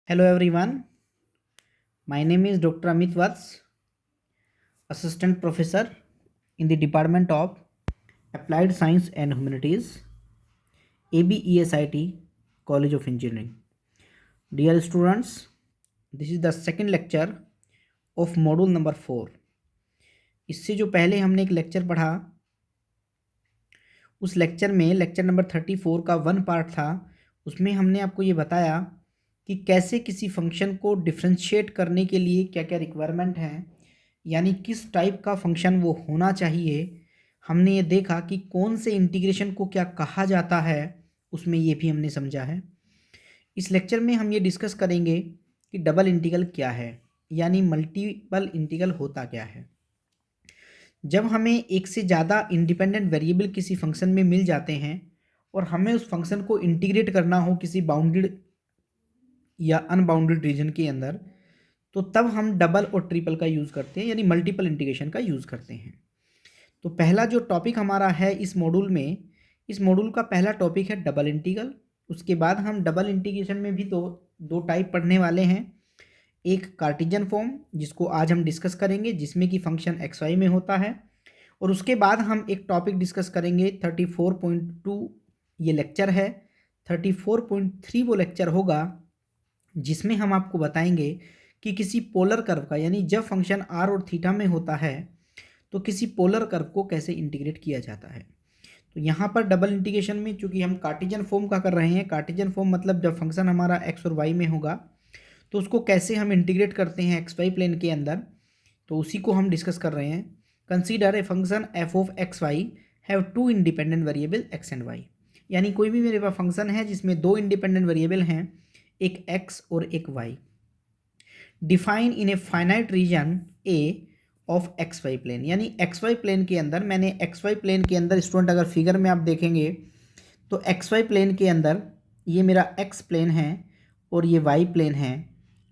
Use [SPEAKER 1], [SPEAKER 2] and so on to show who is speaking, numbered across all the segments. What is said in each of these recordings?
[SPEAKER 1] Hello everyone, my name is Dr. Amit Vats, Assistant Professor in the Department of Applied Science and Humanities, ABESIT, College of Engineering. Dear students, this is the second lecture of module number 4. इससे जो पहले हमने एक lecture पढ़ा, उस lecture में lecture number 34 का 1 part था। उसमें हमने आपको ये बताया कि कैसे किसी फंक्शन को डिफ्रेंशिएट करने के लिए क्या क्या रिक्वायरमेंट हैं, यानी किस टाइप का फंक्शन वो होना चाहिए। हमने ये देखा कि कौन से इंटीग्रेशन को क्या कहा जाता है, उसमें ये भी हमने समझा है। इस लेक्चर में हम ये डिस्कस करेंगे कि डबल इंटीग्रल क्या है, यानी मल्टीपल इंटीग्रल होता क्या है। जब हमें एक से ज़्यादा इंडिपेंडेंट वेरिएबल किसी फंक्शन में मिल जाते हैं और हमें उस फंक्शन को इंटीग्रेट करना हो किसी बाउंडेड या अनबाउंडेड रीजन के अंदर, तो तब हम डबल और ट्रिपल का यूज़ करते हैं, यानी मल्टीपल इंटीग्रेशन का यूज़ करते हैं। तो पहला जो टॉपिक हमारा है इस मॉड्यूल में, इस मॉड्यूल का पहला टॉपिक है डबल इंटीग्रल। उसके बाद हम डबल इंटीग्रेशन में भी दो टाइप पढ़ने वाले हैं। एक कार्टेशियन फॉर्म, जिसको आज हम डिस्कस करेंगे, जिसमें कि फंक्शन एक्स वाई में होता है। और उसके बाद हम एक टॉपिक डिस्कस करेंगे 34.2, ये लेक्चर है। 34.3 वो लेक्चर होगा जिसमें हम आपको बताएंगे कि किसी पोलर कर्व का, यानी जब फंक्शन आर और थीटा में होता है तो किसी पोलर कर्व को कैसे इंटीग्रेट किया जाता है। तो यहाँ पर डबल इंटीग्रेशन में चूंकि हम कार्टेशियन फॉर्म का कर रहे हैं, कार्टेशियन फॉर्म मतलब जब फंक्शन हमारा एक्स और वाई में होगा तो उसको कैसे हम इंटीग्रेट करते हैं एक्स वाई प्लेन के अंदर, तो उसी को हम डिस्कस कर रहे हैं। Consider a function F of x Y have two independent variable X and Y, यानी कोई भी मेरे पास फंक्शन है जिसमें दो इंडिपेंडेंट वेरिएबल हैं, एक एक्स और एक Y, define in a finite region A of x Y plane. यानी एक्स वाई प्लेन के अंदर, मैंने एक्स वाई प्लेन के अंदर स्टूडेंट अगर फिगर में आप देखेंगे तो एक्स वाई प्लेन के अंदर ये मेरा एक्स प्लेन है और ये वाई प्लेन है।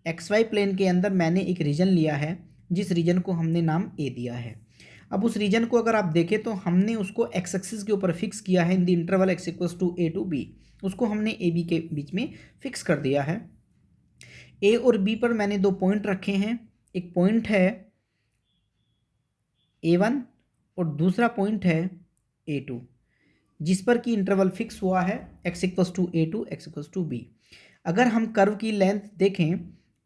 [SPEAKER 1] एक्स वाई प्लेन के अंदर मैंने एक रीजन लिया है जिस रीजन को हमने नाम ए दिया है। अब उस रीजन को अगर आप देखें तो हमने उसको एक्स एक्सिस के ऊपर फिक्स किया है in the interval X equals to A to B, उसको हमने ए बी के बीच में फिक्स कर दिया है। ए और बी पर मैंने दो पॉइंट रखे हैं, एक पॉइंट है A1 और दूसरा पॉइंट है A2, जिस पर कि इंटरवल फिक्स हुआ है x equals to A to X equals to B. अगर हम कर्व की लेंथ देखें,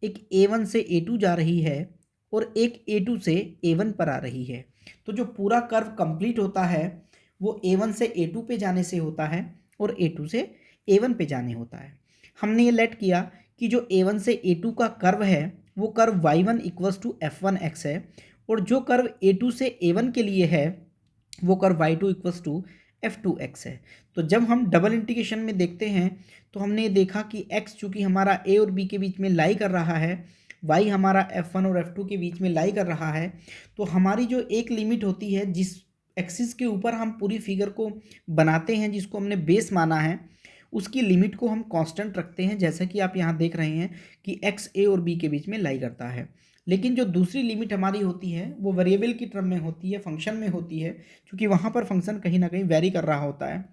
[SPEAKER 1] एक A1 से A2 जा रही है और एक A2 से A1 पर आ रही है, तो जो पूरा कर्व कंप्लीट होता है वो A1 से A2 पे जाने से होता है और A2 से A1 पे जाने होता है। हमने ये लेट किया कि जो A1 से A2 का कर्व है वो curve y1 equals to f1x है, और जो कर्व A2 से A1 के लिए है वो curve y2 equals to f2x है। तो जब हम डबल इंटीग्रेशन में देखते हैं तो हमने देखा कि x चूँकि हमारा a और b के बीच में लाई कर रहा है, y हमारा f1 और f2 के बीच में लाई कर रहा है, तो हमारी जो एक लिमिट होती है जिस एक्सिस के ऊपर हम पूरी फिगर को बनाते हैं, जिसको हमने बेस माना है, उसकी लिमिट को हम कांस्टेंट रखते हैं, जैसा कि आप यहाँ देख रहे हैं कि x a और b के बीच में लाई करता है। लेकिन जो दूसरी लिमिट हमारी होती है वो वेरिएबल की टर्म में होती है, फंक्शन में होती है, क्योंकि वहाँ पर फंक्शन कहीं ना कहीं वेरी कर रहा होता है।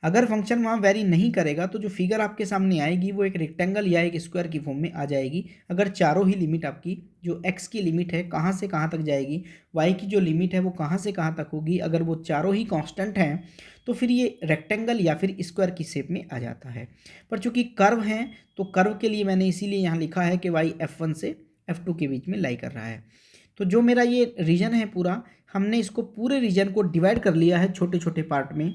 [SPEAKER 1] अगर फंक्शन वहाँ वेरी नहीं करेगा तो जो फिगर आपके सामने आएगी वो एक रेक्टेंगल या एक स्क्वायर की फॉर्म में आ जाएगी। अगर चारों ही लिमिट आपकी, जो x की लिमिट है कहाँ से कहाँ तक जाएगी, y की जो लिमिट है वो कहाँ से कहाँ तक होगी, अगर वो चारों ही कांस्टेंट हैं तो फिर ये रेक्टेंगल या फिर स्क्वायर की शेप में आ जाता है। पर चूंकि कर्व हैं तो कर्व के लिए मैंने इसीलिए यहाँ लिखा है कि y f1 से f2 के बीच में लाई कर रहा है। तो जो मेरा ये रीजन है पूरा, हमने इसको पूरे रीजन को डिवाइड कर लिया है छोटे छोटे पार्ट में।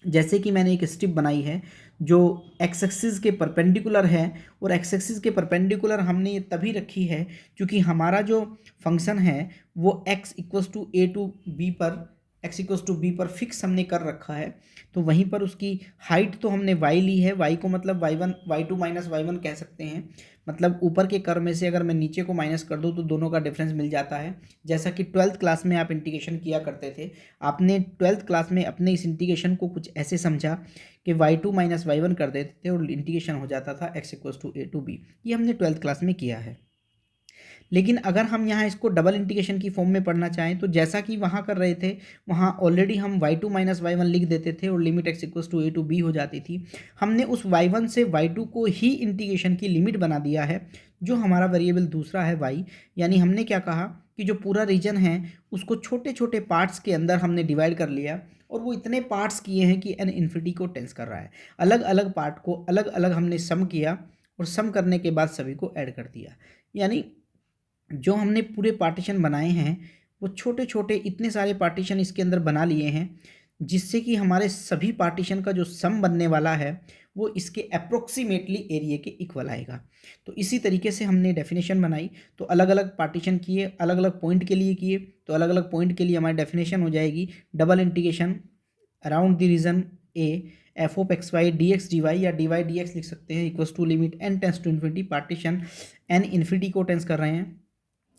[SPEAKER 1] जैसे कि मैंने एक स्ट्रिप बनाई है जो एक्स एक्सिस के परपेंडिकुलर है, और एक्स एक्सिस के परपेंडिकुलर हमने ये तभी रखी है क्योंकि हमारा जो फंक्शन है वो x equals to A to B पर, x इक्वल्स टू बी पर फिक्स हमने कर रखा है। तो वहीं पर उसकी हाइट तो हमने y ली है, y को मतलब y1 y2 माइनस y1 कह सकते हैं। मतलब ऊपर के कर्व में से अगर मैं नीचे को माइनस कर दूँ तो दोनों का डिफरेंस मिल जाता है। जैसा कि 12th क्लास में आप इंटीग्रेशन किया करते थे, आपने 12th क्लास में अपने इस इंटीग्रेशन को कुछ ऐसे समझा कि y2 माइनस y1 कर देते थे और इंटीग्रेशन हो जाता था x equals to A to B. ये हमने 12th क्लास में किया है। लेकिन अगर हम यहाँ इसको डबल इंटीग्रेशन की फॉर्म में पढ़ना चाहें तो जैसा कि वहाँ कर रहे थे, वहाँ ऑलरेडी हम y2 माइनस y1 लिख देते थे और limit x equals to a to b हो जाती थी। हमने उस y1 से y2 को ही इंटीग्रेशन की लिमिट बना दिया है, जो हमारा वेरिएबल दूसरा है y। यानी हमने क्या कहा कि जो पूरा रीजन है उसको छोटे छोटे पार्ट्स के अंदर हमने डिवाइड कर लिया, और वो इतने पार्ट्स किए हैं कि n इन्फिनिटी को टेंस कर रहा है। अलग अलग पार्ट को अलग अलग हमने सम किया, और सम करने के बाद सभी को ऐड कर दिया। यानी जो हमने पूरे पार्टीशन बनाए हैं वो छोटे छोटे इतने सारे पार्टीशन इसके अंदर बना लिए हैं, जिससे कि हमारे सभी पार्टीशन का जो सम बनने वाला है वो इसके अप्रोक्सीमेटली एरिया के इक्वल आएगा। तो इसी तरीके से हमने डेफिनेशन बनाई, तो अलग अलग पार्टीशन किए, अलग अलग पॉइंट के लिए किए, तो अलग अलग पॉइंट के लिए हमारी डेफिनेशन हो जाएगी double integration around the region A F of x Y D x D Y, या डी वाई डी एक्स लिख सकते हैं, equals to limit N tends to infinity, partition N infinity को टेंस कर रहे हैं।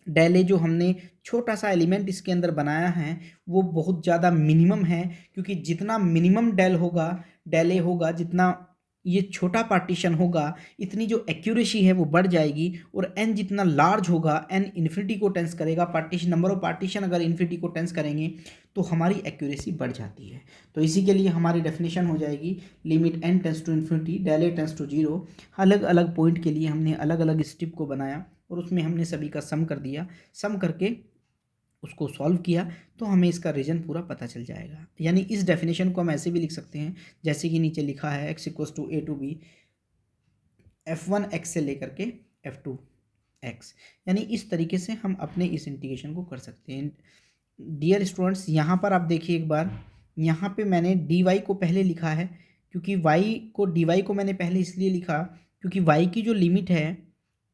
[SPEAKER 1] डेल ए जो हमने छोटा सा एलिमेंट इसके अंदर बनाया है वो बहुत ज़्यादा मिनिमम है, क्योंकि जितना मिनिमम डेल होगा, डेल ए होगा, जितना ये छोटा पार्टीशन होगा, इतनी जो एक्यूरेसी है वो बढ़ जाएगी, और एन जितना लार्ज होगा, एन इन्फिनिटी को टेंस करेगा, पार्टीशन नंबर ऑफ पार्टीशन अगर इन्फिनिटी को टेंस करेंगे तो हमारी एक्यूरेसी बढ़ जाती है। तो इसी के लिए हमारी डेफिनेशन हो जाएगी limit N tends to infinity delta tends to zero. अलग अलग पॉइंट के लिए हमने अलग अलग स्टेप को बनाया, और उसमें हमने सभी का सम कर दिया, सम करके उसको सॉल्व किया, तो हमें इसका रीजन पूरा पता चल जाएगा। यानी इस डेफिनेशन को हम ऐसे भी लिख सकते हैं जैसे कि नीचे लिखा है x equals to a to b f1 x से लेकर के f2 x। यानी इस तरीके से हम अपने इस इंटीग्रेशन को कर सकते हैं। डियर स्टूडेंट्स, यहाँ पर आप देखिए एक बार, यहाँ पे मैंने dy को पहले लिखा है, क्योंकि dy को मैंने पहले इसलिए लिखा क्योंकि y की जो लिमिट है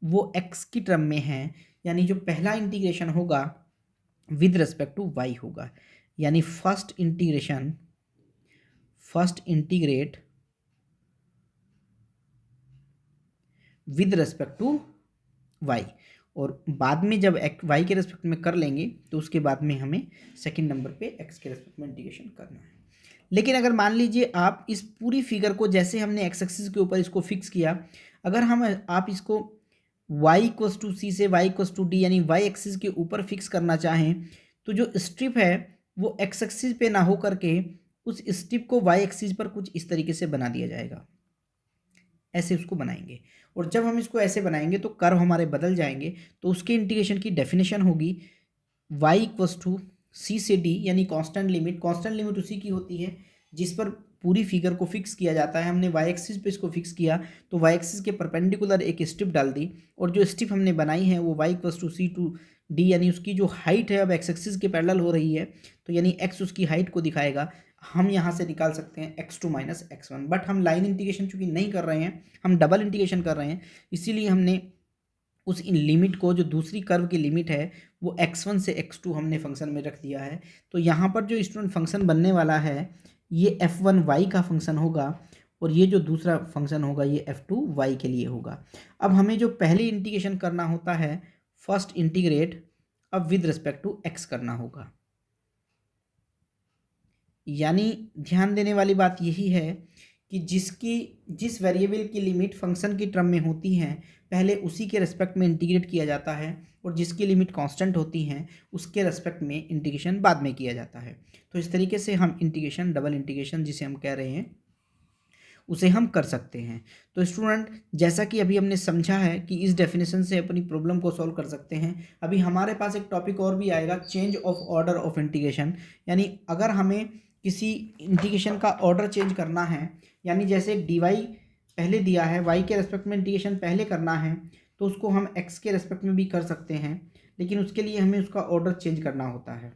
[SPEAKER 1] वो x की टर्म में है। यानी जो पहला इंटीग्रेशन होगा विद रिस्पेक्ट टू y होगा, यानी first integrate with respect to y, और बाद में जब y के रिस्पेक्ट में कर लेंगे तो उसके बाद में हमें सेकंड नंबर पे x के रिस्पेक्ट में इंटीग्रेशन करना है। लेकिन अगर मान लीजिए आप इस पूरी फिगर को, जैसे हमने x एक्सिस के ऊपर इसको फिक्स किया, अगर आप इसको y इक्वल्स टू सी से y इक्वल्स टू डी, यानी y एक्सिस के ऊपर फिक्स करना चाहें, तो जो स्ट्रिप है वो x एक्सिस पे ना हो करके उस स्ट्रिप को y एक्सिस पर कुछ इस तरीके से बना दिया जाएगा। ऐसे उसको बनाएंगे, और जब हम इसको ऐसे बनाएंगे तो कर्व हमारे बदल जाएंगे। तो उसके इंटीग्रेशन की डेफिनेशन होगी y इक्वल्स टू सी से डी, यानी कांस्टेंट लिमिट उसी की होती है जिस पर पूरी फिगर को फिक्स किया जाता है। हमने y एक्सिस पे इसको फिक्स किया, तो y एक्सिस के परपेंडिकुलर एक स्ट्रिप डाल दी, और जो स्ट्रिप हमने बनाई है वो y equals to c to d, यानी उसकी जो हाइट है अब x एक्सिस के पैरेलल हो रही है, तो यानी x उसकी हाइट को दिखाएगा। हम यहाँ से निकाल सकते हैं x2 माइनस x1, बट हम लाइन इंटीग्रेशन चूंकि नहीं कर रहे हैं, हम डबल इंटीग्रेशन कर रहे हैं, इसीलिए हमने उस लिमिट को, जो दूसरी कर्व की लिमिट है, वो x1 से x2 हमने फंक्शन में रख दिया है। तो यहाँ पर जो स्टूडेंट फंक्शन बनने वाला है ये f1y का फंक्शन होगा, और ये जो दूसरा फंक्शन होगा ये f2y के लिए होगा। अब हमें जो पहले इंटीग्रेशन करना होता है, फर्स्ट इंटीग्रेट अब विद रिस्पेक्ट टू x करना होगा। यानी ध्यान देने वाली बात यही है कि जिस वेरिएबल की लिमिट फंक्शन की टर्म में होती हैं पहले उसी के रेस्पेक्ट में इंटीग्रेट किया जाता है, और जिसकी लिमिट कांस्टेंट होती हैं उसके रेस्पेक्ट में इंटीग्रेशन बाद में किया जाता है। तो इस तरीके से हम इंटीग्रेशन, डबल इंटीग्रेशन जिसे हम कह रहे हैं, उसे हम कर सकते हैं। तो स्टूडेंट, जैसा कि अभी हमने समझा है कि इस डेफिनेशन से अपनी प्रॉब्लम को सॉल्व कर सकते हैं, अभी हमारे पास एक टॉपिक और भी आएगा, change of order of integration. यानी अगर हमें किसी इंटीग्रेशन का ऑर्डर चेंज करना है, यानी जैसे dy पहले दिया है, y के रेस्पेक्ट में इंटीग्रेशन पहले करना है, तो उसको हम x के रेस्पेक्ट में भी कर सकते हैं, लेकिन उसके लिए हमें उसका ऑर्डर चेंज करना होता है।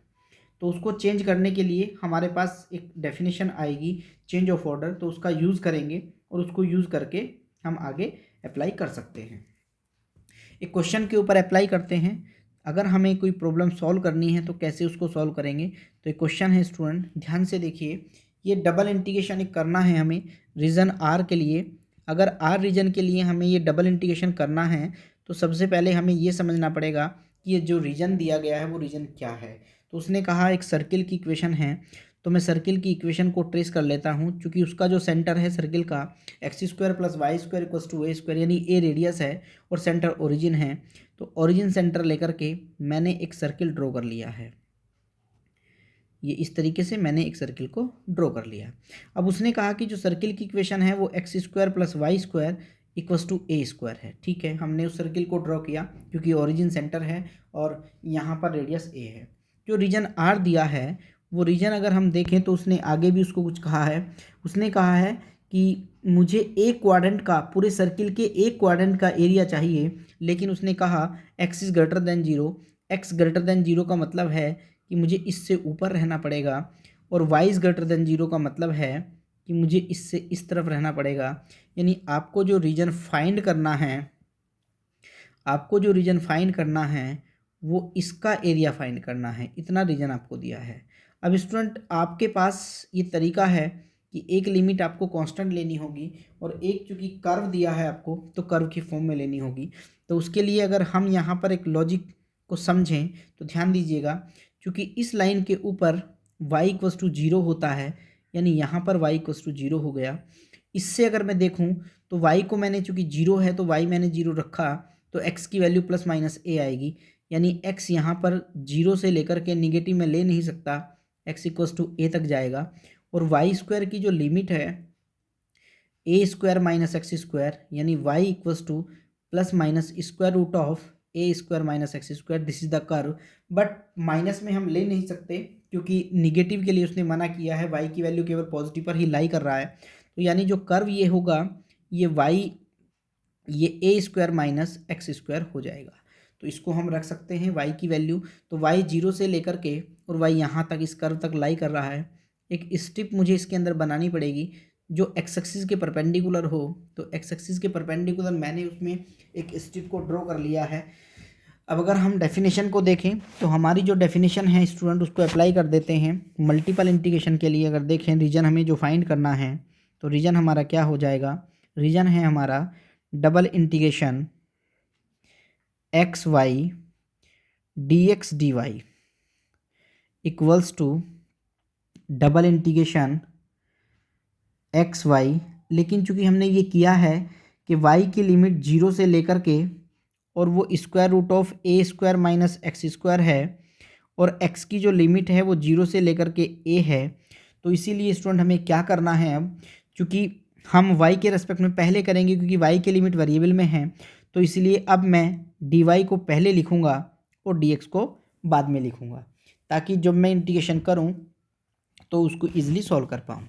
[SPEAKER 1] तो उसको चेंज करने के लिए हमारे पास एक डेफिनेशन आएगी चेंज ऑफ ऑर्डर, तो उसका यूज़ करेंगे और उसको यूज़ करके हम आगे अप्लाई कर सकते हैं। एक क्वेश्चन के ऊपर अप्लाई करते हैं, अगर हमें कोई प्रॉब्लम सॉल्व करनी है तो कैसे उसको सॉल्व करेंगे। तो एक क्वेश्चन है स्टूडेंट, ध्यान से देखिए, ये डबल इंटीग्रेशन एक करना है हमें रीजन आर के लिए। अगर आर रीजन के लिए हमें ये डबल इंटीग्रेशन करना है तो सबसे पहले हमें ये समझना पड़ेगा कि ये जो रीजन दिया गया है वो रीजन क्या है। तो उसने कहा एक सर्किल की इक्वेशन है, तो मैं सर्किल की इक्वेशन को ट्रेस कर लेता हूँ। चूँकि उसका जो सेंटर है सर्किल का x square plus y square equals to a square, यानी ए रेडियस है और सेंटर ओरिजिन है, तो ओरिजिन सेंटर लेकर के मैंने एक सर्किल ड्रॉ कर लिया है। ये इस तरीके से मैंने एक सर्किल को ड्रॉ कर लिया। अब उसने कहा कि जो सर्किल की इक्वेशन है वो x square plus y square equals to a square है। ठीक है, हमने उस सर्किल को ड्रॉ किया क्योंकि ओरिजिन सेंटर है और यहाँ पर रेडियस ए है। जो रीजन आर दिया है वो रीजन अगर हम देखें तो उसने आगे भी उसको कुछ कहा है। उसने कहा है कि मुझे एक क्वाड्रेंट का, पूरे सर्किल के एक क्वाड्रेंट का एरिया चाहिए, लेकिन उसने कहा x is greater than zero. X greater than zero का मतलब है कि मुझे इससे ऊपर रहना पड़ेगा, और y is greater than zero का मतलब है कि मुझे इससे इस तरफ रहना पड़ेगा। यानी आपको जो रीजन फाइंड करना है, आपको जो रीजन फाइंड करना है वो इसका एरिया फाइंड करना है। इतना रीजन आपको दिया है। अब स्टूडेंट आपके पास ये तरीका है कि एक लिमिट आपको कांस्टेंट लेनी होगी और एक चूँकि कर्व दिया है आपको तो कर्व की फॉर्म में लेनी होगी। तो उसके लिए अगर हम यहाँ पर एक लॉजिक को समझें तो ध्यान दीजिएगा, क्योंकि इस लाइन के ऊपर y इक्वल्स टू जीरो होता है, यानी यहाँ पर y इक्वल्स टू जीरो हो गया। इससे अगर मैं देखूँ तो y को मैंने, चूँकि जीरो है तो y मैंने जीरो रखा, तो x की वैल्यू प्लस माइनस a आएगी। यानी x यहाँ पर जीरो से लेकर के निगेटिव में ले नहीं सकता, x इक्वल्स टू a तक जाएगा। और वाई स्क्वायर की जो लिमिट है a square minus x square, यानी y equals to plus minus square root of a square minus x square, this is the curve. But minus में हम ले नहीं सकते क्योंकि निगेटिव के लिए उसने मना किया है, y की वैल्यू केवल पॉजिटिव पर ही लाई कर रहा है। तो यानी जो कर्व ये होगा ये ये ए स्क्वायर माइनस एक्स स्क्वायर हो जाएगा। तो इसको हम रख सकते हैं y की वैल्यू। तो y जीरो से लेकर के और y यहाँ तक इस कर्व तक लाई कर रहा है। एक स्ट्रिप मुझे इसके अंदर बनानी पड़ेगी जो एक्स एक्सिस के परपेंडिकुलर हो। तो एक्स एक्सिस के परपेंडिकुलर मैंने उसमें एक स्ट्रिप को ड्रॉ कर लिया है। अब अगर हम डेफिनेशन को देखें तो हमारी जो डेफिनेशन है स्टूडेंट उसको अप्लाई कर देते हैं मल्टीपल इंटीग्रेशन के लिए। अगर देखें रीजन हमें जो फाइंड करना है तो रीजन हमारा क्या हो जाएगा, रीजन है हमारा double integration x Y D x D y equals to double integration x y. लेकिन चूंकि हमने ये किया है कि y की लिमिट जीरो से लेकर के और वो square root of a square minus x square है, और x की जो लिमिट है वो जीरो से लेकर के a है। तो इसीलिए स्टूडेंट हमें क्या करना है, अब चूँकि हम y के रेस्पेक्ट में पहले करेंगे क्योंकि y की लिमिट वेरिएबल में है, तो इसलिए अब मैं dy को पहले लिखूँगा और dx को बाद में लिखूँगा, ताकि जब मैं इंटीग्रेशन करूँ तो उसको ईजिली सॉल्व कर पाऊँ।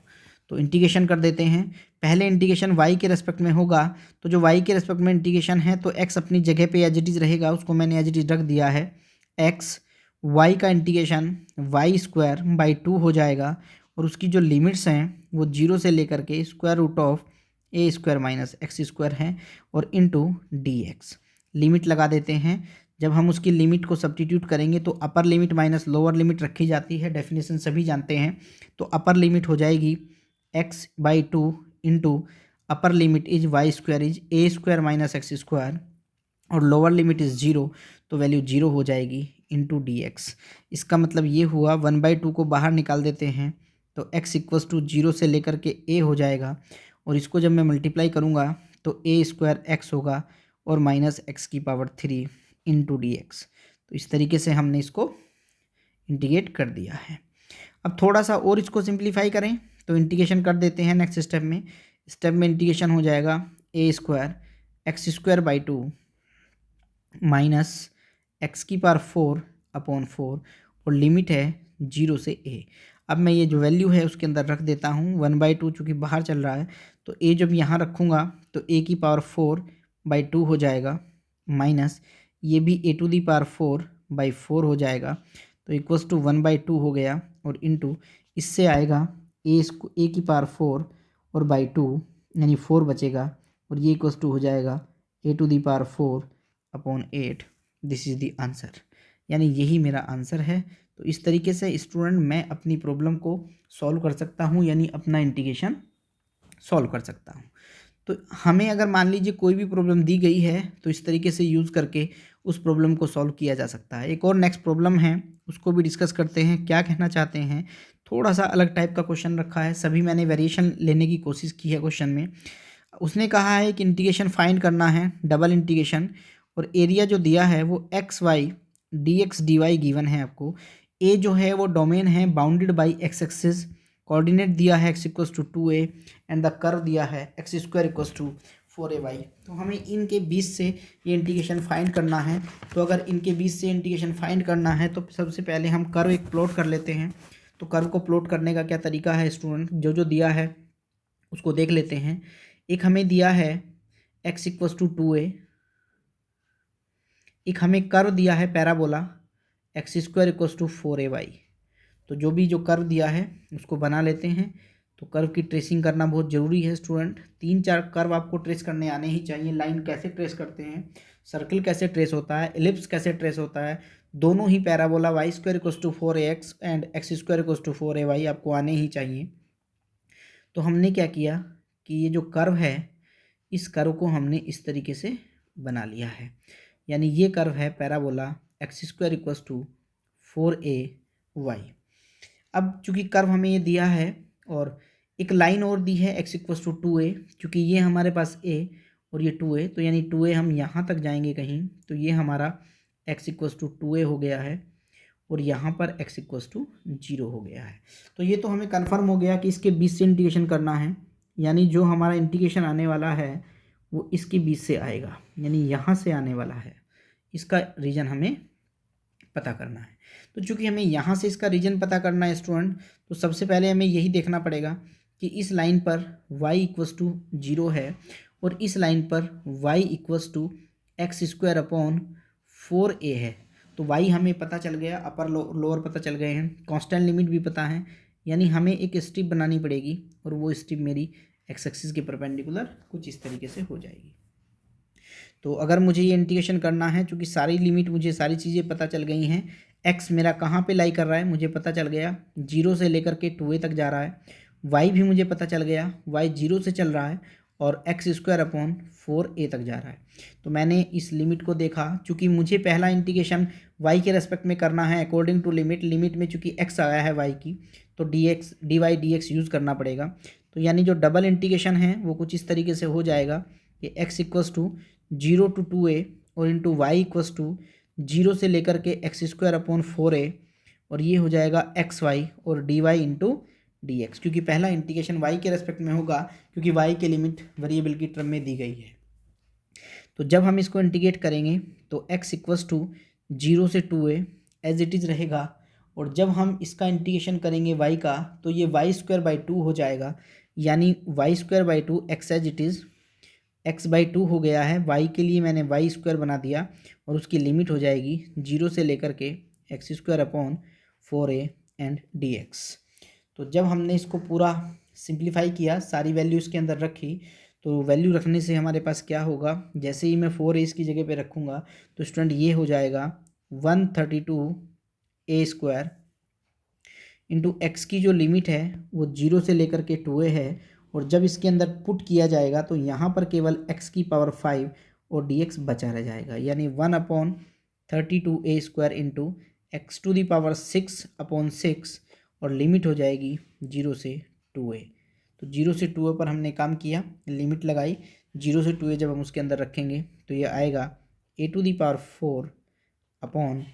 [SPEAKER 1] तो इंटीग्रेशन कर देते हैं। पहले इंटीग्रेशन y के रेस्पेक्ट में होगा, तो जो y के रेस्पेक्ट में इंटीग्रेशन है तो x अपनी जगह पे एज इट इज़ रहेगा, उसको मैंने एज इट इज़ रख दिया है। x y का integration y square by two हो जाएगा, और उसकी जो लिमिट्स हैं वो जीरो से लेकर के square root of a square minus x square हैं और इनटू डी एक्स। लिमिट लगा देते हैं। जब हम उसकी लिमिट को सब्स्टिट्यूट करेंगे तो upper limit minus lower limit रखी जाती है, डेफिनेशन सभी जानते हैं। तो अपर लिमिट हो जाएगी x by two into upper limit is y square is a square minus x square, और लोअर लिमिट इज़ जीरो, तो वैल्यू जीरो हो जाएगी इंटू डी एक्स। इसका मतलब ये हुआ 1/2 को बाहर निकाल देते हैं तो x इक्वल्स टू जीरो से लेकर के a हो जाएगा, और इसको जब मैं मल्टीप्लाई करूँगा तो a स्क्वायर एक्स होगा और माइनस एक्स की पावर 3 इंटू डी एक्स। तो इस तरीके से हमने इसको इंटीग्रेट कर दिया है। अब थोड़ा सा और इसको सिंप्लीफाई करें तो इंटीग्रेशन कर देते हैं नेक्स्ट स्टेप में। स्टेप में इंटीग्रेशन हो जाएगा A square X square by two minus X की पावर 4 अपॉन 4, और लिमिट है जीरो से ए। अब मैं ये जो वैल्यू है उसके अंदर रख देता हूँ 1/2, चूँकि बाहर चल रहा है तो ए जब यहाँ रखूँगा तो ए की पावर 4/2 हो जाएगा, माइनस ये भी ए टू दी पावर 4/4 हो जाएगा, तो इक्वल्स टू 1/2 हो गया, और इनटू इससे आएगा ए की पावर 4 और बाई टू यानी 4 बचेगा, और ये इक्वल्स टू हो जाएगा A to the power 4 upon 8। This is the answer, यानी यही मेरा आंसर है। तो इस तरीके से स्टूडेंट मैं अपनी प्रॉब्लम को सॉल्व कर सकता हूँ, यानी अपना इंटीग्रेशन सॉल्व कर सकता हूँ। तो हमें अगर मान लीजिए कोई भी प्रॉब्लम दी गई है तो इस तरीके से यूज़ करके उस प्रॉब्लम को सॉल्व किया जा सकता है। एक और नेक्स्ट प्रॉब्लम है, उसको भी डिस्कस करते हैं, क्या कहना चाहते हैं। थोड़ा सा अलग टाइप का क्वेश्चन रखा है, सभी मैंने वेरिएशन लेने की कोशिश की है क्वेश्चन में। उसने कहा है कि इंटीग्रेशन फाइंड करना है, डबल इंटीग्रेशन, और एरिया जो दिया है वो x Y D x D y given है आपको। ए जो है वो डोमेन है bounded by x axis, coordinate दिया है x equals to 2a and the curve दिया है x square equals to 4ay। तो हमें इनके बीच से ये इंटीग्रेशन फाइंड करना है। तो अगर इनके बीच से इंटीग्रेशन फाइंड करना है तो सबसे पहले हम कर्व एक प्लॉट कर लेते हैं। तो कर्व को प्लॉट करने का क्या तरीका है स्टूडेंट, जो जो दिया है उसको देख लेते हैं। एक हमें दिया है x इक्वल्स टू 2a, एक हमें कर्व दिया है parabola x square equals to 4ay। तो जो भी जो कर्व दिया है उसको बना लेते हैं। तो कर्व की ट्रेसिंग करना बहुत ज़रूरी है स्टूडेंट, 3-4 कर्व आपको ट्रेस करने आने ही चाहिए। लाइन कैसे ट्रेस करते हैं, सर्कल कैसे ट्रेस होता है, एलिप्स कैसे ट्रेस होता है, दोनों ही parabola Y square equals to 4ax and X square equals to 4ay आपको आने ही चाहिए। तो हमने क्या किया कि ये जो कर्व है इस कर्व को हमने इस तरीके से बना लिया है, यानी ये कर्व है parabola x square equals to 4ay। अब चूंकि कर्व हमें ये दिया है और एक लाइन और दी है एक्स इक्वल्स टू 2a, चूँकि ये हमारे पास a और ये 2a, तो यानी 2a हम यहाँ तक जाएंगे कहीं तो ये हमारा x इक्वल्स टू 2a हो गया है और यहाँ पर x इक्वल्स टू 0 हो गया है। तो ये तो हमें कन्फर्म हो गया कि इसके बीच से इंटीग्रेशन करना है, यानी जो हमारा इंटीग्रेशन आने वाला है वो इसके बीच से आएगा, यानी यहाँ से आने वाला है। इसका रीजन हमें पता करना है। तो चूंकि हमें यहाँ से इसका रीजन पता करना है स्टूडेंट, तो सबसे पहले हमें यही देखना पड़ेगा कि इस लाइन पर y इक्वल्स टू 0 है और इस लाइन पर y equals to x square upon 4a है। तो y हमें पता चल गया, अपर लोअर पता चल गए हैं, कांस्टेंट लिमिट भी पता है, यानी हमें एक स्ट्रिप बनानी पड़ेगी और वो स्ट्रिप मेरी एक्स एक्सिस के परपेंडिकुलर कुछ इस तरीके से हो जाएगी। तो अगर मुझे ये इंटीग्रेशन करना है, चूँकि सारी लिमिट मुझे सारी चीज़ें पता चल गई हैं, x मेरा कहाँ पे लाई कर रहा है मुझे पता चल गया, 0 से लेकर के 2a तक जा रहा है, y भी मुझे पता चल गया, y 0 से चल रहा है और एक्स स्क्वायर अपॉन 4a तक जा रहा है। तो मैंने इस लिमिट को देखा, चूँकि मुझे पहला इंटीग्रेशन y के रेस्पेक्ट में करना है अकॉर्डिंग टू लिमिट में चूँकि x आया है y की, तो dy/dx यूज़ करना पड़ेगा। तो यानी जो डबल इंटीग्रेशन है वो कुछ इस तरीके से हो जाएगा कि x equals to 0 to 2a और इंटू वाई इक्वल्स टू 0 से लेकर के एक्स स्क्वायर अपॉन 4a और ये हो जाएगा एक्स वाई और d y into d x, क्योंकि पहला इंटीग्रेशन y के रेस्पेक्ट में होगा क्योंकि y के लिमिट वेरिएबल की टर्म में दी गई है। तो जब हम इसको इंटीग्रेट करेंगे तो x इक्वल्स टू 0 से 2a एज इट इज़ रहेगा और जब हम इसका इंटीग्रेशन करेंगे y का तो ये वाई स्क्वायर बाई 2 हो जाएगा, यानी y square by 2 x as it is x/2 हो गया है। y के लिए मैंने वाई स्क्वायर बना दिया और उसकी लिमिट हो जाएगी 0 से लेकर के x square upon 4a and dx। तो जब हमने इसको पूरा सिंप्लीफाई किया, सारी वैल्यू इसके अंदर रखी, तो वैल्यू रखने से हमारे पास क्या होगा, जैसे ही मैं 4a इसकी जगह पे रखूँगा तो स्टूडेंट ये हो जाएगा 132a स्क्वायर इंटू एक्स की जो लिमिट है वो 0 से लेकर के 2a है और जब इसके अंदर पुट किया जाएगा तो यहाँ पर केवल x की पावर 5 और dx बचा रह जाएगा, यानी 1/32a square into x to the power 6/6 और लिमिट हो जाएगी 0 से 2a। तो 0 से 2a पर हमने काम किया, लिमिट लगाई, 0 से 2a जब हम उसके अंदर रखेंगे तो ये आएगा a टू दी पावर 4/3।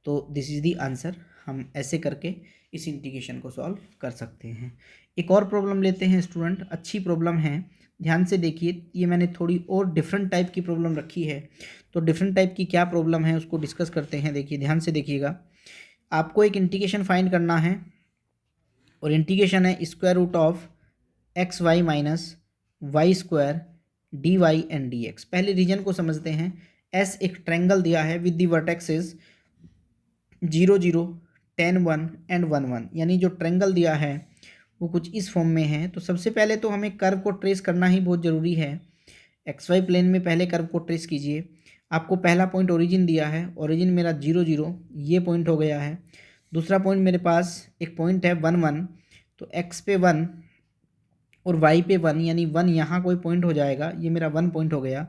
[SPEAKER 1] तो दिस इज़ दी आंसर। हम ऐसे करके इस इंटीग्रेशन को सॉल्व कर सकते हैं। एक और प्रॉब्लम लेते हैं स्टूडेंट, अच्छी प्रॉब्लम है, ध्यान से देखिए। ये मैंने थोड़ी और डिफरेंट टाइप की प्रॉब्लम रखी है, तो डिफरेंट टाइप की क्या प्रॉब्लम है उसको डिस्कस करते हैं। देखिए ध्यान से देखिएगा, आपको एक इंटीग्रेशन फाइंड करना है और इंटीग्रेशन है square root of x y minus y square d y and d x. पहले रीजन को समझते हैं। एस एक ट्रायंगल दिया है विद दी वर्टेक्सेस 0 0 10 1 एंड 1 1, यानी जो ट्रायंगल दिया है वो कुछ इस फॉर्म में है। तो सबसे पहले तो हमें कर्व को ट्रेस करना ही बहुत ज़रूरी है। एक्स वाई प्लेन में पहले कर्व को ट्रेस कीजिए। आपको पहला पॉइंट ओरिजिन दिया है, ओरिजिन मेरा 0 0 ये पॉइंट हो गया है। दूसरा पॉइंट मेरे पास एक पॉइंट है 1 1, तो एक्स पे 1 और वाई पे 1, यानी 1 यहाँ कोई पॉइंट हो जाएगा, ये मेरा 1 पॉइंट हो गया।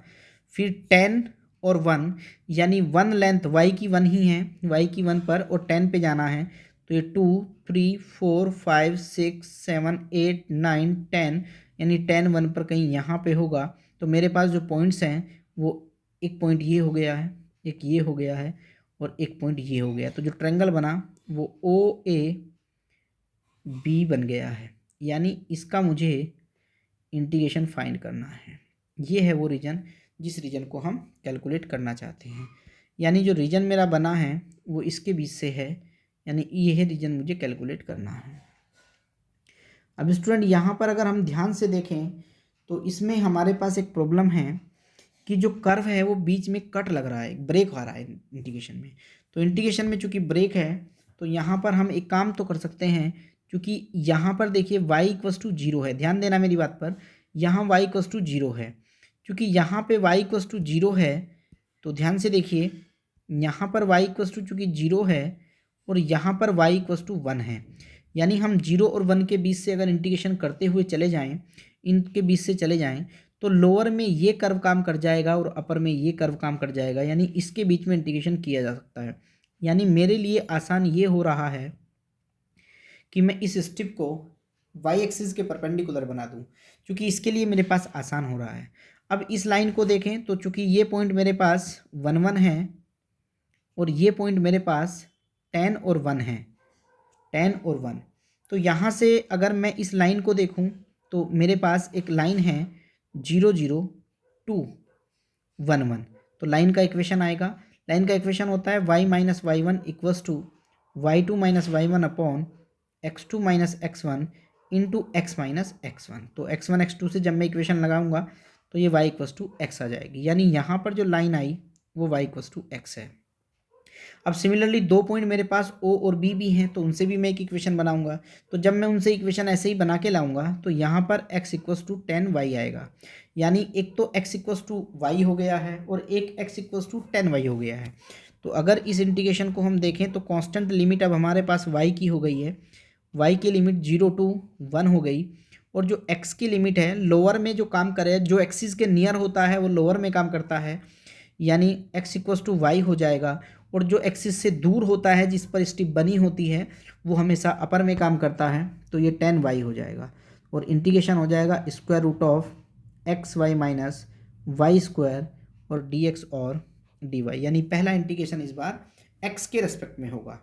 [SPEAKER 1] फिर 10 और 1, यानी 1 लेंथ y की 1 ही है, y की 1 पर और 10 पे जाना है, तो ये 2 3 4 5 6 7 8 9 10, यानी 10 1 पर कहीं यहाँ पे होगा। तो मेरे पास जो पॉइंट्स हैं वो एक पॉइंट ये हो गया है, एक ये हो गया है और एक पॉइंट ये हो गया। तो जो ट्रायंगल बना वो ओ ए बी बन गया है, यानी इसका मुझे इंटीग्रेशन फाइंड करना है। ये है वो रीजन जिस रीजन को हम कैलकुलेट करना चाहते हैं, यानी जो रीजन मेरा बना है वो इसके बीच से है, यानी ये रीजन मुझे कैलकुलेट करना है। अब स्टूडेंट यहाँ पर अगर हम ध्यान से देखें तो इसमें हमारे पास एक प्रॉब्लम है कि जो कर्व है वो बीच में कट लग रहा है, ब्रेक आ रहा है इंटीग्रेशन में। तो इंटीग्रेशन में चूंकि ब्रेक है तो यहाँ पर हम एक काम तो कर सकते हैं, क्योंकि यहाँ पर देखिए y इक्वस टू जीरो है, ध्यान देना मेरी बात पर, यहाँ y इक्वस टू जीरो है। क्योंकि यहाँ पे y इक्वस टू जीरो है तो ध्यान से देखिए, यहाँ पर y इक्वस टू चूँकि जीरो है और यहाँ पर y इक्वस टू वन है, यानी हम जीरो और वन के बीच से अगर इंटीग्रेशन करते हुए चले जाएँ, इनके बीच से चले जाएँ, तो लोअर में ये कर्व काम कर जाएगा और अपर में ये कर्व काम कर जाएगा, यानी इसके बीच में इंटीग्रेशन किया जा सकता है। यानी मेरे लिए आसान ये हो रहा है कि मैं इस स्ट्रिप को वाई एक्सिस के परपेंडिकुलर बना दूं, क्योंकि इसके लिए मेरे पास आसान हो रहा है। अब इस लाइन को देखें तो चूंकि ये पॉइंट मेरे पास 1 1 है और ये पॉइंट मेरे पास 10 और 1 है, 10 और 1, तो यहाँ से अगर मैं इस लाइन को देखूँ तो मेरे पास एक लाइन है 0 0 2 1 1। तो लाइन का इक्वेशन आएगा, लाइन का इक्वेशन होता है y minus y one equals to y two minus y one upon x two minus x one into x minus x one. तो एक्स वन एक्स टू से जब मैं इक्वेशन लगाऊंगा तो ये y इक्वस टू एक्स आ जाएगी, यानी यहाँ पर जो लाइन आई वो y इक्वस टू एक्स है। अब सिमिलरली दो पॉइंट मेरे पास O और B भी हैं, तो उनसे भी मैं एक इक्वेशन बनाऊंगा। तो जब मैं उनसे इक्वेशन ऐसे ही बना के लाऊंगा तो यहाँ पर x इक्वस टू 10y आएगा, यानी एक तो x इक्वस टू वाई हो गया है और एक x इक्वस टू 10y हो गया है। तो अगर इस इंटीग्रेशन को हम देखें तो कांस्टेंट लिमिट अब हमारे पास y की हो गई है, y की लिमिट 0 टू 1 हो गई, और जो x की लिमिट है लोअर में जो काम करे, जो एक्सिस के नियर होता है वो लोअर में काम करता है, यानी x इक्वस टू वाई हो जाएगा, और जो एक्सिस से दूर होता है जिस पर स्ट्रिप बनी होती है वो हमेशा अपर में काम करता है, तो ये 10y हो जाएगा और इंटीग्रेशन हो जाएगा square root of x y minus y square और डी एक्स और डी वाई, यानी पहला इंटीग्रेशन इस बार x के रेस्पेक्ट में होगा।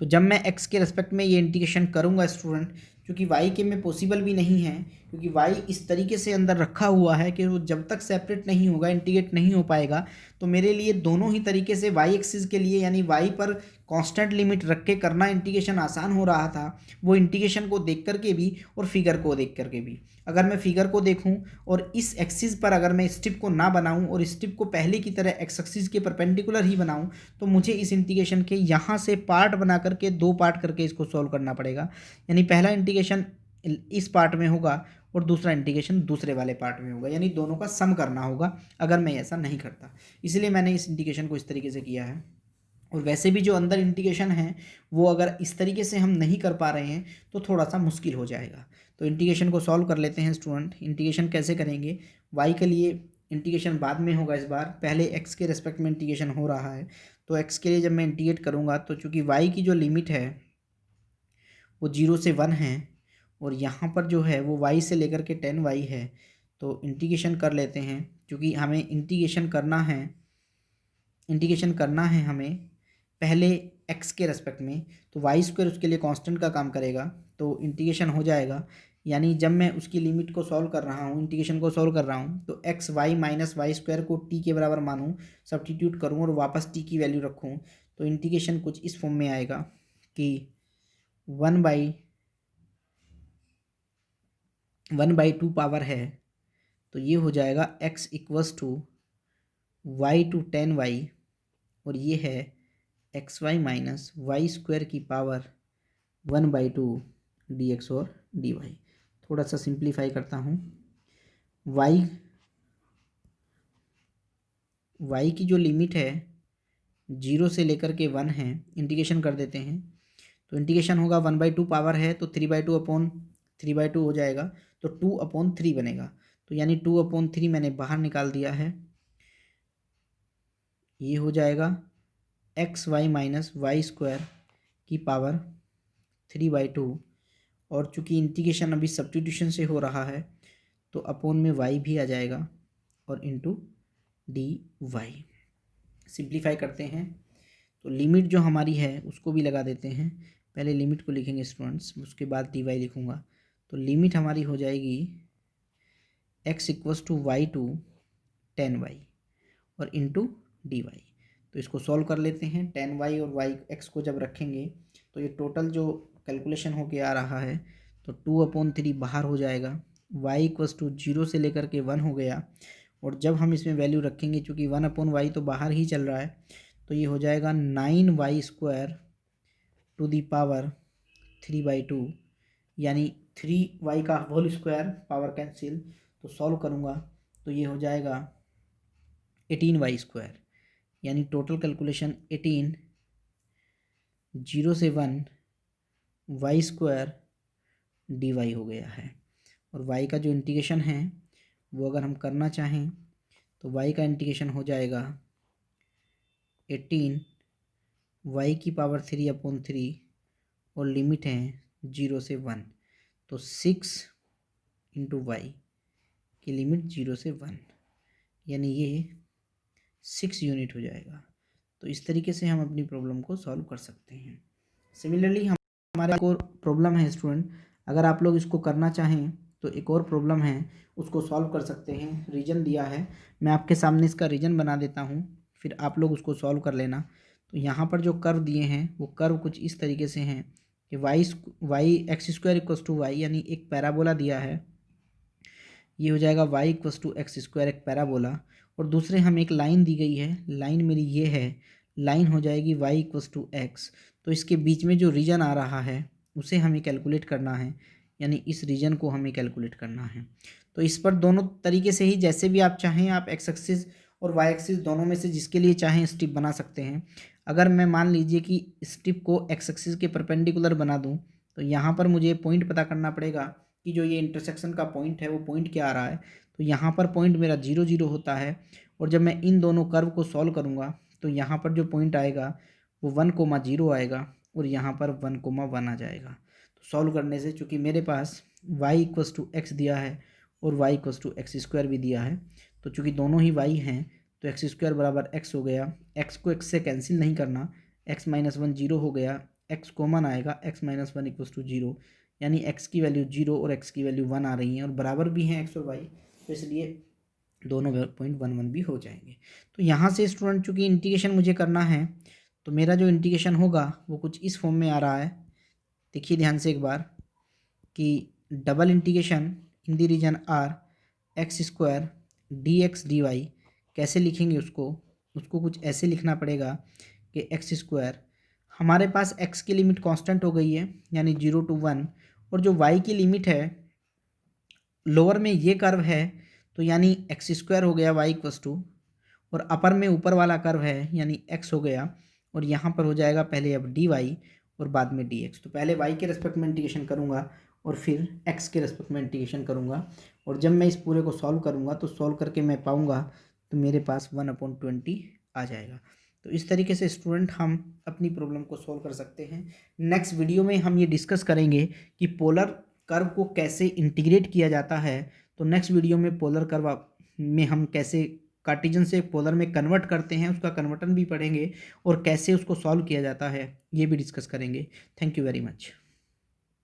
[SPEAKER 1] तो जब मैं x के रेस्पेक्ट में ये इंटीग्रेशन करूँगा स्टूडेंट, क्योंकि y के में पॉसिबल भी नहीं है, क्योंकि y इस तरीके से अंदर रखा हुआ है कि वो जब तक सेपरेट नहीं होगा, इंटीग्रेट नहीं हो पाएगा। तो मेरे लिए दोनों ही तरीके से y एक्सिस के लिए, यानी y पर कांस्टेंट लिमिट रख के करना इंटीग्रेशन आसान हो रहा था, वो इंटीग्रेशन को देख करके भी और फिगर को देख करके भी। अगर मैं फिगर को देखूं और इस एक्सिस पर अगर मैं स्ट्रिप को ना बनाऊं और स्ट्रिप को पहले की तरह एक्स एक्सिस के परपेंडिकुलर ही बनाऊं, तो मुझे इस इंटीग्रेशन के यहाँ से पार्ट बना करके दो पार्ट करके इसको सॉल्व करना पड़ेगा, यानी पहला इंटीग्रेशन इस पार्ट में होगा और दूसरा इंटीग्रेशन दूसरे वाले पार्ट में होगा, यानी दोनों का सम करना होगा अगर मैं ऐसा नहीं करता। इसलिए मैंने इस इंटीग्रेशन को इस तरीके से किया है। और वैसे भी जो अंदर इंटीग्रेशन है वो अगर इस तरीके से हम नहीं कर पा रहे हैं तो थोड़ा सा मुश्किल हो जाएगा। तो इंटीग्रेशन को सॉल्व कर लेते हैं स्टूडेंट। इंटीग्रेशन कैसे करेंगे, y के लिए इंटीग्रेशन बाद में होगा, इस बार पहले x के रेस्पेक्ट में इंटीग्रेशन हो रहा है। तो x के लिए जब मैं इंटीग्रेट करूँगा तो चूँकि y की जो लिमिट है वो 0 से 1 है और यहाँ पर जो है वो y से लेकर के 10y है, तो इंटीग्रेशन कर लेते हैं। क्योंकि हमें इंटीग्रेशन करना है हमें पहले x के रेस्पेक्ट में, तो वाई स्क्वायर उसके लिए कांस्टेंट का काम करेगा, तो इंटीग्रेशन हो जाएगा। यानी जब मैं उसकी लिमिट को सॉल्व कर रहा हूँ, इंटीग्रेशन को सॉल्व कर रहा हूँ, तो x y minus y square को t के बराबर मानूँ, सब्स्टिट्यूट करूँ और वापस t की वैल्यू रखूँ, तो इंटीग्रेशन कुछ इस फॉर्म में आएगा कि 1/2 पावर है, तो ये हो जाएगा x equals to y to 10y और ये है x y minus y square की पावर 1/2 dx और dy। थोड़ा सा सिंप्लीफाई करता हूँ। y की जो लिमिट है 0 से लेकर के 1 है, इंटीग्रेशन कर देते हैं, तो इंटीग्रेशन होगा 1/2 पावर है तो 3/2 अपॉन 3/2 हो जाएगा, तो 2/3 बनेगा। तो यानी 2/3 मैंने बाहर निकाल दिया है, ये हो जाएगा x y minus y square की पावर 3/2, और चूँकि इंटीग्रेशन अभी सब्स्टिट्यूशन से हो रहा है तो अपोन में y भी आ जाएगा और इंटू dy। सिंप्लीफाई करते हैं तो लिमिट जो हमारी है उसको भी लगा देते हैं। पहले लिमिट को लिखेंगे स्टूडेंट्स, उसके बाद dy लिखूँगा। तो लिमिट हमारी हो जाएगी x equals to y to 10y और इंटू dy। तो इसको सॉल्व कर लेते हैं। 10y और y x को जब रखेंगे तो ये टोटल जो कैलकुलेशन होके आ रहा है तो 2/3 बाहर हो जाएगा। y इक्वल्स टू 0 से लेकर के 1 हो गया, और जब हम इसमें वैल्यू रखेंगे चूँकि 1/y तो बाहर ही चल रहा है तो ये हो जाएगा 9y² टू दी पावर 3/2, यानी 3y का होल स्क्वायर, पावर कैंसिल, तो सॉल्व करूँगा तो ये हो जाएगा 18y², यानी टोटल कैलकुलेशन 18 0 से 1 y² dy हो गया है। और y का जो इंटीग्रेशन है वो अगर हम करना चाहें तो y का इंटीग्रेशन हो जाएगा 18 y की पावर 3/3 और लिमिट है 0 से 1, तो 6 इंटू वाई की लिमिट 0 से 1, यानी ये 6 यूनिट हो जाएगा। तो इस तरीके से हम अपनी प्रॉब्लम को सॉल्व कर सकते हैं। सिमिलरली हमारे एक और प्रॉब्लम है स्टूडेंट, अगर आप लोग इसको करना चाहें तो एक और प्रॉब्लम है, उसको सॉल्व कर सकते हैं। रीजन दिया है, मैं आपके सामने इसका रीजन बना देता हूँ, फिर आप लोग उसको सॉल्व कर लेना। तो यहाँ पर जो कर्व दिए हैं वो कर्व कुछ इस तरीके से हैं कि Y x² equals to Y, यानी एक पैराबोला दिया है, ये हो जाएगा y इक्वल्स टू x², एक पैराबोला, और दूसरे हम एक लाइन दी गई है, लाइन मेरी ये है, लाइन हो जाएगी y इक्वल्स टू x। तो इसके बीच में जो रीजन आ रहा है उसे हमें कैलकुलेट करना है, यानी इस रीजन को हमें कैलकुलेट करना है। तो इस पर दोनों तरीके से ही, जैसे भी आप चाहें, आप x एक्सिस और y एक्सिस दोनों में से जिसके लिए चाहें स्ट्रिप बना सकते हैं। अगर मैं मान लीजिए कि स्ट्रिप को x एक्सिस के परपेंडिकुलर बना दूं तो यहाँ पर मुझे पॉइंट पता करना पड़ेगा कि जो ये इंटरसेक्शन का पॉइंट है वो पॉइंट क्या आ रहा है। तो यहाँ पर पॉइंट मेरा 0 0 होता है, और जब मैं इन दोनों कर्व को सॉल्व करूँगा तो यहाँ पर जो पॉइंट आएगा वो 1,0 आएगा, और यहाँ पर 1,1 आ जाएगा। तो सॉल्व करने से, चूँकि मेरे पास y इक्वल्स टू x दिया है और y इक्वल्स टू x² भी दिया है, तो चूँकि दोनों ही y हैं तो x² बराबर x हो गया। x को x से कैंसिल नहीं करना, x - 1 0 हो गया, x कॉमन आएगा, x - 1 इक्वल्स टू 0, यानी x की वैल्यू 0 और x की वैल्यू 1 आ रही हैं, और बराबर भी हैं x और y, तो इसलिए दोनों पॉइंट 1 1 भी हो जाएंगे। तो यहाँ से स्टूडेंट चूँकि इंटीग्रेशन मुझे करना है तो मेरा जो इंटीग्रेशन होगा वो कुछ इस फॉर्म में आ रहा है। देखिए ध्यान से एक बार कि double integration in the region R x² dx dy कैसे लिखेंगे उसको कुछ ऐसे लिखना पड़ेगा कि x², हमारे पास x की लिमिट कांस्टेंट हो गई है यानी 0 to 1, और जो y की लिमिट है लोअर में ये कर्व है तो यानी x² हो गया y इक्वल्स टू, और अपर में ऊपर वाला कर्व है यानी x हो गया, और यहाँ पर हो जाएगा पहले अब dy और बाद में dx। तो पहले y के रेस्पेक्ट में इंटीग्रेशन करूँगा और फिर x के रेस्पेक्ट में इंटीग्रेशन करूँगा, और जब मैं इस पूरे को सॉल्व करूँगा तो सॉल्व करके मैं पाऊँगा तो मेरे पास 1/20 आ जाएगा। तो इस तरीके से स्टूडेंट हम अपनी प्रॉब्लम को सॉल्व कर सकते हैं। नेक्स्ट वीडियो में हम ये डिस्कस करेंगे कि पोलर कर्व को कैसे इंटीग्रेट किया जाता है। तो नेक्स्ट वीडियो में पोलर कर्व में हम कैसे कार्टेशियन से पोलर में कन्वर्ट करते हैं उसका कन्वर्टन भी पढ़ेंगे, और कैसे उसको सॉल्व किया जाता है ये भी डिस्कस करेंगे। Thank you very much.